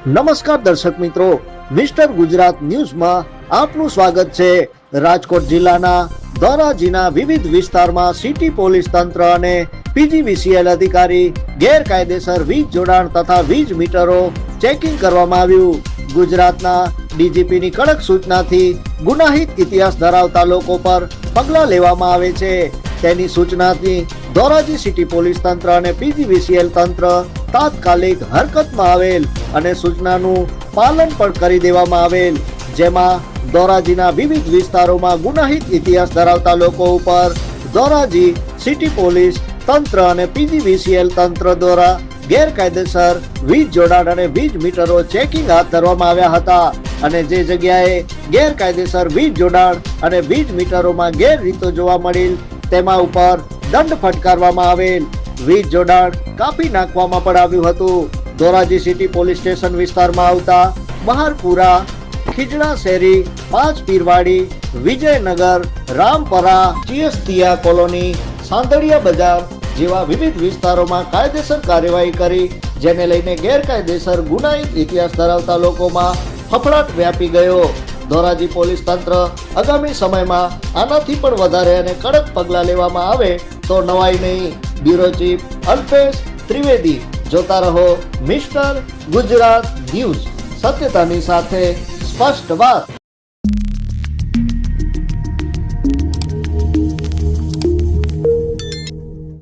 નમસ્કાર દર્શક મિત્રો, મિસ્ટર ગુજરાત ન્યૂઝમાં આપનું સ્વાગત છે। રાજકોટ જિલ્લાના ધોરાજીના વિવિધ વિસ્તારમાં સિટી પોલીસ તંત્ર અને પીજીવીસીએલ અધિકારી ગેરકાયદેસર વીજ જોડાણ તથા વીજ મીટરો ચેકિંગ કરવામાં આવ્યું। ગુજરાતના ડીજીપીની કડક સૂચનાથી ગુનાહિત ઇતિહાસ ધરાવતા લોકો પર પગલાં લેવામાં આવે છે। તેની સૂચનાથી ધોરાજી સિટી પોલીસ તંત્ર અને પીજીવીસીએલ તંત્ર તાત્કાલિક હરકતમાં આવેલ અને સૂચનાનું પાલન પણ કરી દેવામાં આવેલ, જેમાં ધોરાજીના વિવિધ વિસ્તારોમાં ગુનાહિત ઇતિહાસ ધરાવતા લોકો ઉપર ધોરાજી સિટી પોલીસ તંત્ર અને પીજીવીસીએલ તંત્ર દ્વારા ગેરકાયદેસર વીજ જોડાણ અને વીજ મીટરો ચેકિંગ હાથ ધરવામાં આવ્યા હતા અને જે જગ્યાએ ગેરકાયદેસર વીજ જોડાણ અને વીજ મીટરોમાં ગેરરીતો જોવા મળેલ તેમાં ઉપર દંડ ફટકારવામાં આવેલ। વીજ જોડાણ કાપી નાખવામાં પણ આવ્યું હતું। ધોરાજી સિટી પોલીસ સ્ટેશન વિસ્તારમાં આવતા બહારપુરા, ખીજડા શેરી, 5 પીરવાડી, વિજયનગર, રામપરા, ચિયસ્તિયા કોલોની, સાંદડિયા બજાર જેવા વિવિધ વિસ્તારોમાં કાયદેસર કાર્યવાહી કરી, જેને લઈને ગેરકાયદેસર ગુનાહિત ઇતિહાસ ધરાવતા લોકોમાં ફફડાટ વ્યાપી ગયો। ધોરાજી પોલીસ તંત્ર આગામી સમયમાં આનાથી પણ વધારે અને કડક પગલાં લેવામાં આવે તો નવાઈ નહીં। Bureau chief Alpesh Trivedi. જોતા રહો મિસ્ટર ગુજરાત ન્યૂઝ, સત્યતાની સાથે સ્પષ્ટ વાત।